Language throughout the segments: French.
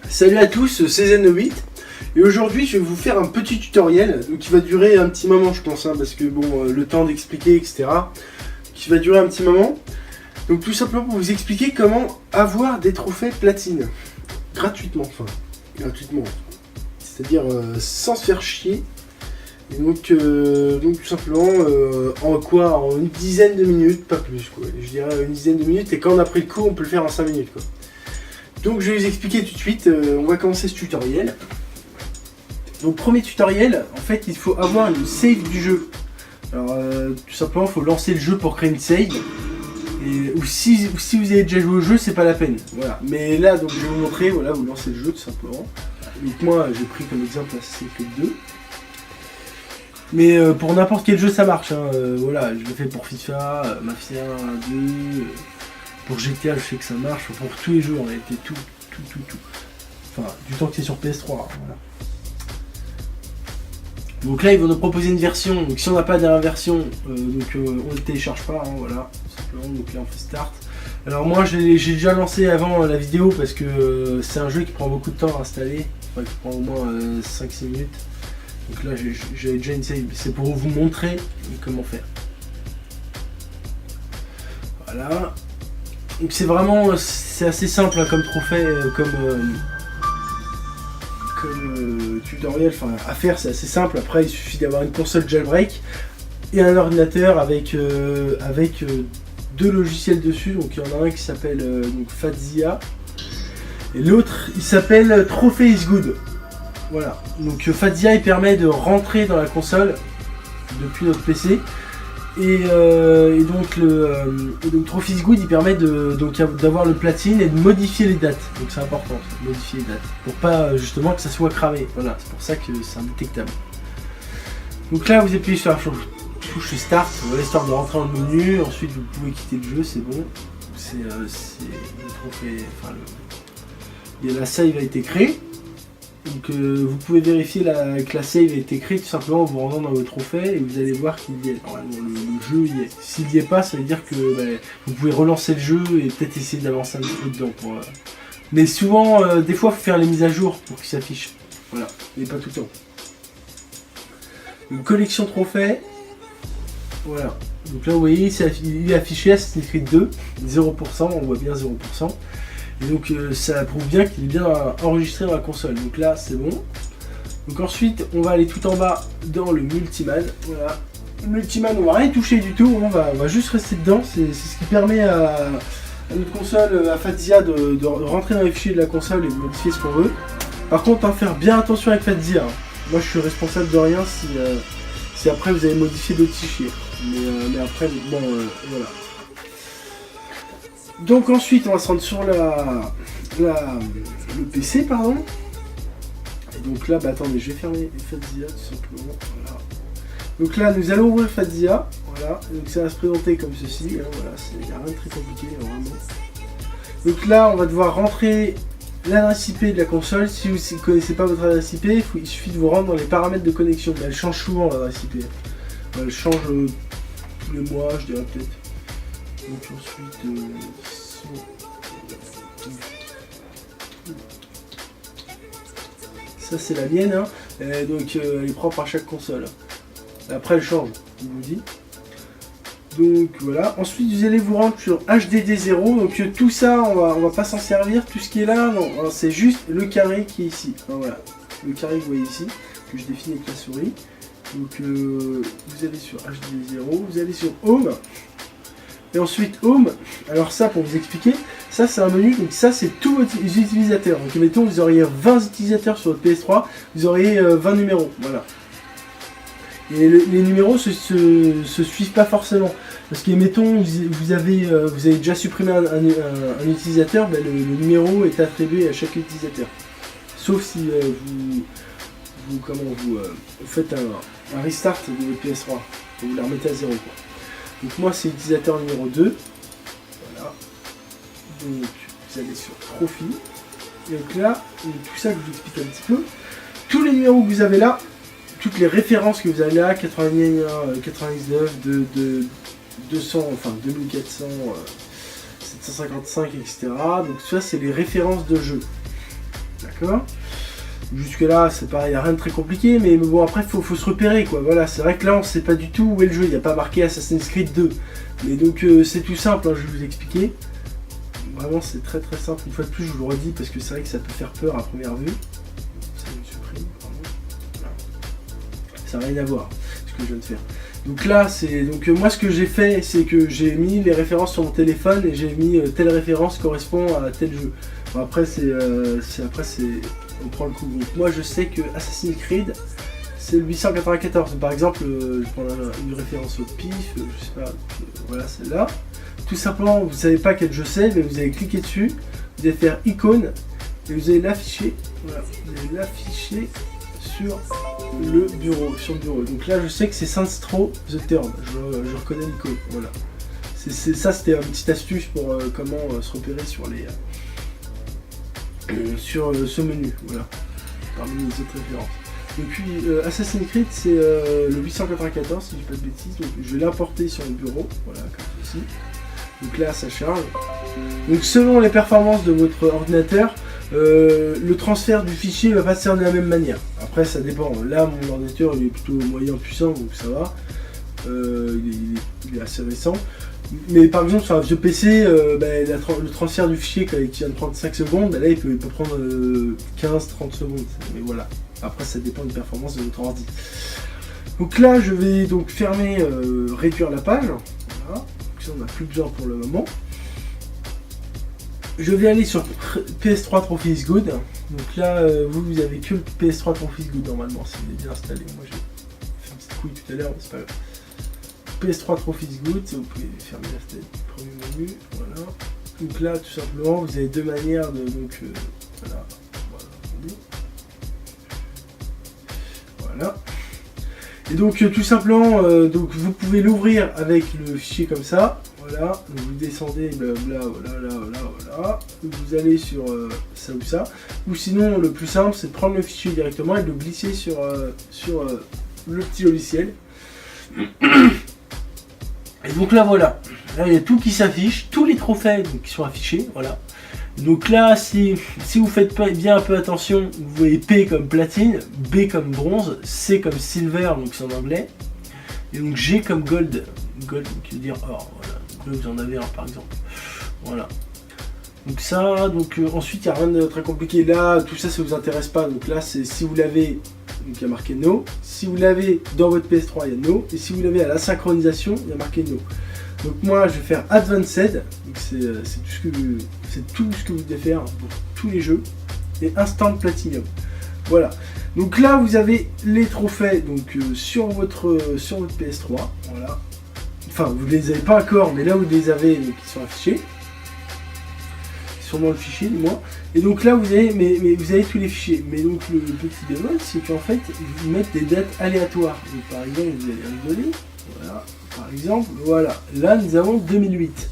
Salut à tous, c'est Zen8 et aujourd'hui je vais vous faire un petit tutoriel donc, qui va durer un petit moment je pense parce que bon le temps d'expliquer etc qui va durer un petit moment. Donc tout simplement pour vous expliquer comment avoir des trophées platine gratuitement, c'est-à-dire sans se faire chier. Et donc tout simplement en une dizaine de minutes, pas plus quoi. Je dirais une dizaine de minutes et quand on a pris le coup on peut le faire en 5 minutes quoi. Donc je vais vous expliquer tout de suite, on va commencer ce tutoriel. Donc premier tutoriel, en fait il faut avoir une save du jeu. Alors tout simplement il faut lancer le jeu pour créer une save. Ou si vous avez déjà joué au jeu c'est pas la peine. Voilà. Mais là donc je vais vous montrer, voilà, vous lancez le jeu tout simplement. Donc moi j'ai pris comme exemple Assassin's Creed 2. Mais pour n'importe quel jeu ça marche, hein. Voilà, je le fais pour FIFA, Mafia 2... Pour GTA, je sais que ça marche, pour tous les jeux en réalité, tout. Enfin, du temps que c'est sur PS3, hein, voilà. Donc là, ils vont nous proposer une version, donc si on n'a pas de dernière version, on ne le télécharge pas, hein, voilà, tout simplement. Donc là, on fait Start. Alors moi, j'ai déjà lancé avant la vidéo parce que c'est un jeu qui prend beaucoup de temps à installer, enfin, qui prend au moins 5-6 minutes. Donc là, j'avais déjà une save, c'est pour vous montrer comment faire. Voilà. Donc c'est assez simple hein, comme trophée, comme tutoriel, enfin à faire c'est assez simple. Après il suffit d'avoir une console jailbreak et un ordinateur avec deux logiciels dessus. Donc il y en a un qui s'appelle Fadzia et l'autre il s'appelle Trophy is Good. Voilà, donc Fadzia il permet de rentrer dans la console depuis notre PC. Et donc Trophy is Good il permet d'avoir le platine et de modifier les dates. Donc c'est important, modifier les dates. Pour pas justement que ça soit cramé. Voilà, c'est pour ça que c'est indétectable. Donc là vous appuyez sur la touche Start, voilà, histoire de rentrer dans le menu. Ensuite vous pouvez quitter le jeu, c'est bon. C'est le trophée. Enfin la save a été créée. Donc vous pouvez vérifier que la save a été créée tout simplement en vous rendant dans vos trophées et vous allez voir qu'il y est. Le jeu y est. S'il n'y est pas, ça veut dire que vous pouvez relancer le jeu et peut-être essayer d'avancer un petit peu dedans. Mais souvent, des fois, il faut faire les mises à jour pour qu'il s'affiche. Voilà, mais pas tout le temps. Une collection trophées. Voilà. Donc là, vous voyez, il est affiché Assassin's Creed 2, 0%, on voit bien 0%. Et donc ça prouve bien qu'il est bien enregistré dans la console. Donc là c'est bon. Donc ensuite on va aller tout en bas dans le multiman. Voilà. Le multiman on va rien toucher du tout, on va juste rester dedans. C'est ce qui permet à notre console, à Fadzia de rentrer dans les fichiers de la console et de modifier ce qu'on veut. Par contre faire bien attention avec Fadzia. Moi je suis responsable de rien si après vous avez modifié d'autres fichiers. Mais après bon voilà. Donc ensuite on va se rendre sur le PC pardon. Et donc là attendez, je vais fermer Fadzia tout simplement. Voilà. Donc là nous allons ouvrir Fadzia. Voilà. Donc ça va se présenter comme ceci. Hein, voilà, il n'y a rien de très compliqué vraiment. Donc là on va devoir rentrer l'adresse IP de la console. Si vous ne connaissez pas votre adresse IP, il suffit de vous rendre dans les paramètres de connexion. Mais elle change souvent l'adresse IP. Elle change tous les mois je dirais peut-être. Donc ensuite ça c'est la mienne hein. Donc elle est propre à chaque console. Après elle change, je vous dis. Donc voilà. Ensuite vous allez vous rendre sur HDD0. Donc tout ça on va pas s'en servir. Tout ce qui est là, non, c'est juste le carré qui est ici. Alors, voilà. Le carré que vous voyez ici, que je définis avec la souris. Donc vous allez sur HDD0, vous allez sur Home. Et ensuite Home, alors ça pour vous expliquer, ça c'est un menu, donc ça c'est tous vos utilisateurs. Donc mettons vous auriez 20 utilisateurs sur votre PS3, vous auriez 20 numéros, voilà. Et les numéros se suivent pas forcément. Parce que mettons vous avez déjà supprimé un utilisateur, le numéro est attribué à chaque utilisateur. Sauf si vous faites un restart de votre PS3, vous la remettez à 0 quoi. Donc moi c'est utilisateur numéro 2. Voilà. Donc vous allez sur Trophy. Et donc là, tout ça que je vous explique un petit peu. Tous les numéros que vous avez là, toutes les références que vous avez là, 81, 99, 200, enfin 2400, 755, etc. Donc ça c'est les références de jeu. d'accord. Jusque là, c'est pareil, il n'y a rien de très compliqué, mais bon, après, faut se repérer, quoi. Voilà, c'est vrai que là, on sait pas du tout où est le jeu, il n'y a pas marqué Assassin's Creed 2. Mais donc, c'est tout simple, hein, je vais vous expliquer. Vraiment, c'est très très simple. Une fois de plus, je vous le redis, parce que c'est vrai que ça peut faire peur à première vue. Ça me supprime, pardon. Voilà. Ça n'a rien à voir, ce que je viens de faire. Donc là, c'est donc moi, ce que j'ai fait, c'est que j'ai mis les références sur mon téléphone et j'ai mis telle référence correspond à tel jeu. Bon, après, on prend le coup. Donc moi, je sais que Assassin's Creed, c'est le 894. Par exemple, je prends une référence au pif, je sais pas, voilà celle-là. Tout simplement, vous savez pas quel jeu c'est, mais vous allez cliquer dessus, vous allez faire icône et vous allez l'afficher. Voilà, vous allez l'afficher sur le bureau, Donc là, je sais que c'est Saints Row The Turn. Je reconnais l'icône. Voilà. Ça, c'était une petite astuce pour comment se repérer sur les sur ce menu. Voilà. Parmi les autres références. Et puis Assassin's Creed, c'est le 894 si je dis pas de bêtises. Donc je vais l'importer sur le bureau. Voilà, comme ceci. Donc là, ça charge. Donc selon les performances de votre ordinateur, le transfert du fichier va pas se faire de la même manière. Après, ça dépend. Là, mon ordinateur il est plutôt moyen puissant, donc ça va. Il est assez récent. Mais par exemple, sur un vieux PC, le transfert du fichier qui vient de prendre 5 secondes, là, il peut prendre 15-30 secondes. Mais voilà. Après, ça dépend de la performance de votre ordi. Donc là, je vais donc fermer, réduire la page. Voilà. Ça, on n'a plus besoin pour le moment. Je vais aller sur PS3 Trophy is Good. Donc là, vous avez que le PS3 Trophy is Good normalement, si vous l'avez bien installé. Moi, j'ai fait une petite couille tout à l'heure, mais c'est pas grave. PS3 Trophy is Good, vous pouvez fermer la fenêtre du premier menu. Voilà. Donc là, tout simplement, vous avez deux manières de. Donc, voilà. Voilà. Et donc tout simplement, donc vous pouvez l'ouvrir avec le fichier comme ça. Voilà, donc vous descendez, blabla, voilà. Vous allez sur ça ou ça. Ou sinon, le plus simple, c'est de prendre le fichier directement et de le glisser sur le petit logiciel. Et donc là, voilà. Là, il y a tout qui s'affiche, tous les trophées donc, qui sont affichés, voilà. Donc là, si vous faites bien un peu attention, vous voyez P comme platine, B comme bronze, C comme silver, donc c'est en anglais, et donc G comme gold, qui veut dire or, voilà. Là, vous en avez un par exemple. Voilà. Donc ça, ensuite il n'y a rien de très compliqué. Là, tout ça, ça vous intéresse pas. Donc là, c'est si vous l'avez, donc il y a marqué no. Si vous l'avez dans votre PS3, il y a no. Et si vous l'avez à la synchronisation, il y a marqué no. Donc moi, je vais faire Advanced. Donc c'est tout ce que vous devez faire pour tous les jeux. Et Instant Platinum. Voilà. Donc là, vous avez les trophées donc sur votre PS3. Voilà. Enfin, vous ne les avez pas encore, mais là, vous les avez, donc ils sont affichés. Sûrement le fichier, du moins. Et donc là, vous avez, mais vous avez tous les fichiers. Mais donc, le petit bémol, c'est qu'en fait, ils mettent des dates aléatoires. Donc, par exemple, vous allez rigoler. Voilà. Par exemple, voilà. Là, nous avons 2008.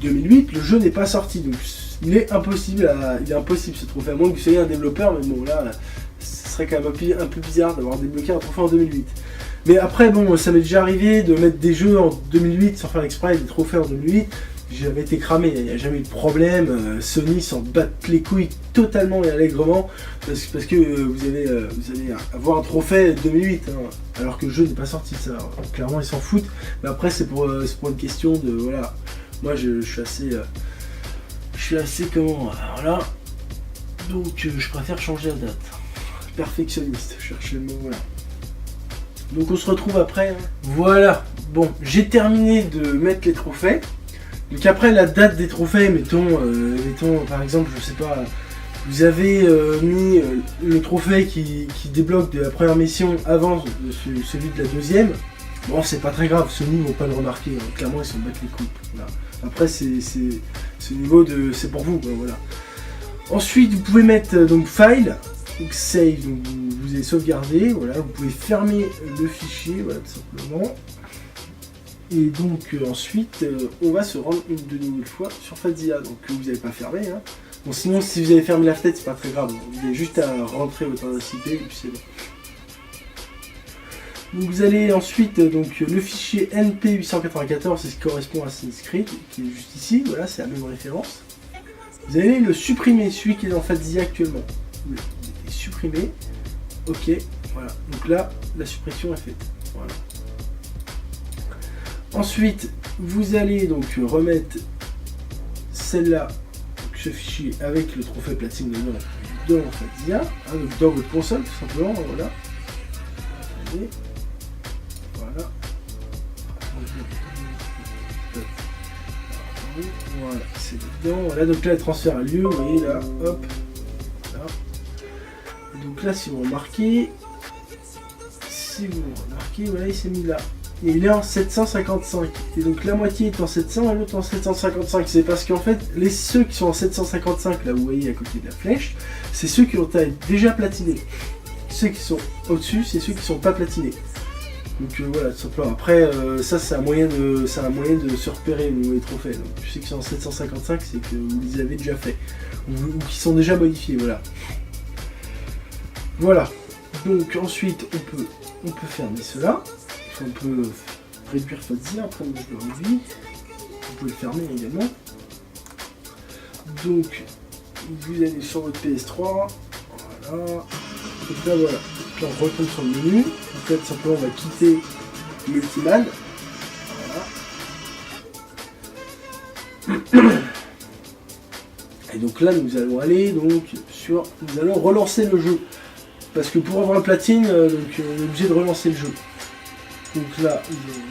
2008, le jeu n'est pas sorti. Donc, il est impossible ce trophée. À moins que vous soyez un développeur, mais bon, là, ce serait quand même un peu bizarre d'avoir débloqué un trophée en 2008. Mais après, bon, ça m'est déjà arrivé de mettre des jeux en 2008 sans faire exprès, des trophées en 2008. J'avais été cramé, il n'y a jamais eu de problème. Sony s'en battent les couilles totalement et allègrement parce que vous allez avoir un trophée 2008, hein, alors que le jeu n'est pas sorti. Ça, clairement, ils s'en foutent. Mais après, c'est pour une question de voilà. Moi, je suis assez comment voilà. Donc, je préfère changer la date. Perfectionniste, je cherchais le mot voilà. Donc on se retrouve après. Hein. Voilà. Bon, j'ai terminé de mettre les trophées. Donc après la date des trophées, mettons par exemple, je sais pas, vous avez mis le trophée qui débloque de la première mission avant celui de la deuxième. Bon, c'est pas très grave, Sony vont pas le remarquer. Hein. Clairement, ils s'en battent les couilles. Voilà. Après, c'est niveau de, c'est pour vous. Quoi, voilà. Ensuite, vous pouvez mettre donc file. Donc save, donc vous allez sauvegarder, voilà, vous pouvez fermer le fichier, voilà, tout simplement. Et donc ensuite, on va se rendre une nouvelle fois sur Fadzia, donc vous n'avez pas fermé. Hein. Bon, sinon, si vous avez fermé la fenêtre, c'est pas très grave, vous avez juste à rentrer votre adresse IP et puis c'est bon. Donc vous allez ensuite, donc le fichier NP894, c'est ce qui correspond à Assassin's Creed, qui est juste ici, voilà, c'est la même référence. Vous allez le supprimer, celui qui est dans Fadzia actuellement. est supprimé. Ok, voilà. Donc là, la suppression est faite. Voilà. Ensuite, vous allez donc remettre celle-là, ce fichier avec le trophée platine dedans, dans Fantasia, hein, donc dans votre console tout simplement, voilà. Allez. Voilà. Voilà, c'est dedans. Voilà, donc là le transfert a lieu, vous voyez là, hop. Voilà. Donc là, si vous remarquez, voilà, il s'est mis là. Et il est en 755. Et donc la moitié est en 700 et l'autre en 755. C'est parce qu'en fait, ceux qui sont en 755, là vous voyez à côté de la flèche, c'est ceux qui ont déjà platiné. Ceux qui sont au-dessus, c'est ceux qui ne sont pas platinés. Donc voilà, tout simplement. Après, ça c'est un moyen de se repérer les trophées. Donc ceux qui sont en 755, c'est que vous les avez déjà fait. Ou qui sont déjà modifiés, voilà. Voilà. Donc ensuite, on peut fermer cela. On peut réduire Fantasia, après moi je le réduis. Vous pouvez le fermer également. Donc, vous allez sur votre PS3. Voilà. Donc là, voilà. Donc là, on retombe sur le menu. Donc là, tout simplement, on va quitter Multiman. Voilà. Et donc là, nous allons aller donc sur. Nous allons relancer le jeu. Parce que pour avoir la platine, donc, on est obligé de relancer le jeu. Donc là,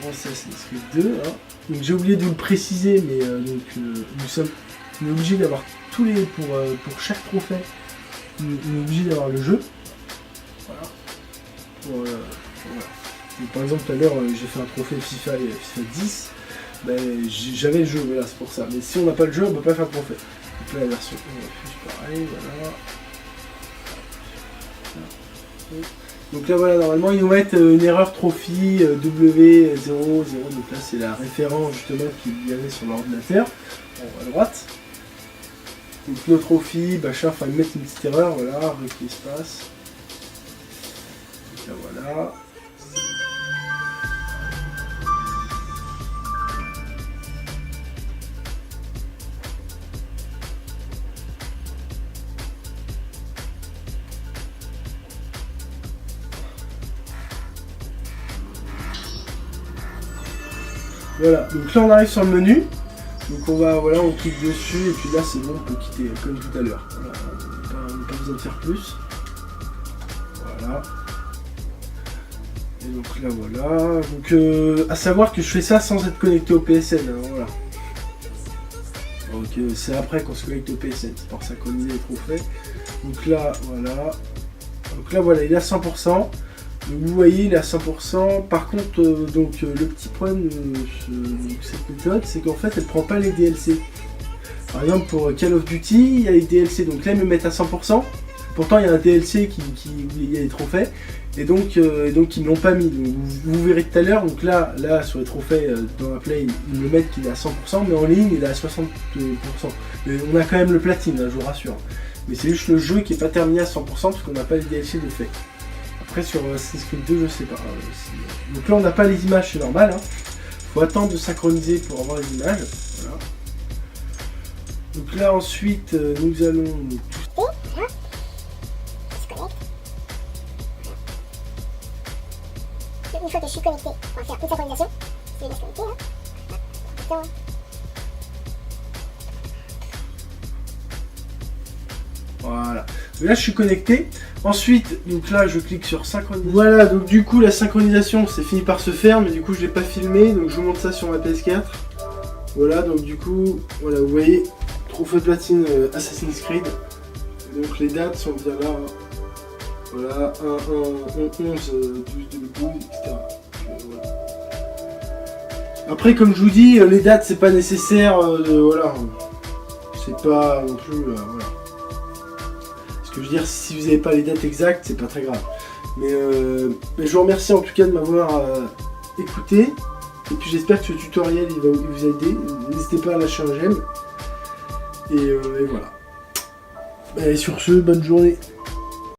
on va Assassin's Creed 2. Hein. Donc j'ai oublié de vous le préciser, mais on est obligé d'avoir tous les pour chaque trophée. On est obligé d'avoir le jeu. Voilà. Voilà. Donc, par exemple, tout à l'heure, j'ai fait un trophée FIFA 10. Ben, j'avais le jeu, voilà, c'est pour ça. Mais si on n'a pas le jeu, on ne peut pas faire de trophée. Donc là, la version pareil, voilà. Donc là voilà, normalement ils nous mettent une erreur trophy W00, donc là c'est la référence justement qu'il y avait sur l'ordinateur, à droite. Donc nos trophy, machin, enfin ils mettent une petite erreur, voilà, avec l'espace. Donc là voilà. Voilà, donc là on arrive sur le menu, donc on clique dessus et puis là c'est bon, on peut quitter comme tout à l'heure. Voilà, on n'a pas besoin de faire plus. Voilà. Et donc là voilà, donc à savoir que je fais ça sans être connecté au PSN, hein, voilà. Donc c'est après qu'on se connecte au PSN, c'est pour synchroniser les trophées. Donc là voilà, il est à 100%. Donc vous voyez, il est à 100%. Par contre, le petit problème de cette méthode, c'est qu'en fait, elle ne prend pas les DLC. Par exemple, pour Call of Duty, il y a les DLC. Donc là, ils me mettent à 100%. Pourtant, il y a un DLC où il y a les trophées. Et donc ils ne l'ont pas mis. Donc, vous verrez tout à l'heure. Donc là, sur les trophées, dans la Play, ils me mettent qu'il est à 100%. Mais en ligne, il est à 60%. Mais on a quand même le platine, hein, je vous rassure. Mais c'est juste le jeu qui n'est pas terminé à 100% parce qu'on n'a pas les DLC de fait. Après sur Assassin's Creed 2 je sais pas. Donc là on n'a pas les images, c'est normal. Hein. Faut attendre de synchroniser pour avoir les images. Voilà. Donc là ensuite nous allons. Une fois que je suis connecté, on va faire une synchronisation. C'est la connecté hein. Voilà. Donc là je suis connecté. Ensuite, donc là je clique sur synchronisation. Voilà, donc du coup la synchronisation c'est fini par se faire, mais du coup je l'ai pas filmé, donc je vous montre ça sur ma PS4. Voilà, donc du coup, voilà, vous voyez, trophée platine Assassin's Creed. Donc les dates sont bien là. Hein. Voilà, 1, 11, 12, 2012, etc. Voilà. Après, comme je vous dis, les dates c'est pas nécessaire, voilà. C'est pas non plus, voilà. Je veux dire, si vous n'avez pas les dates exactes, c'est pas très grave. Mais je vous remercie en tout cas de m'avoir écouté. Et puis j'espère que ce tutoriel il va vous aider. N'hésitez pas à lâcher un j'aime. Et voilà. Et sur ce, bonne journée.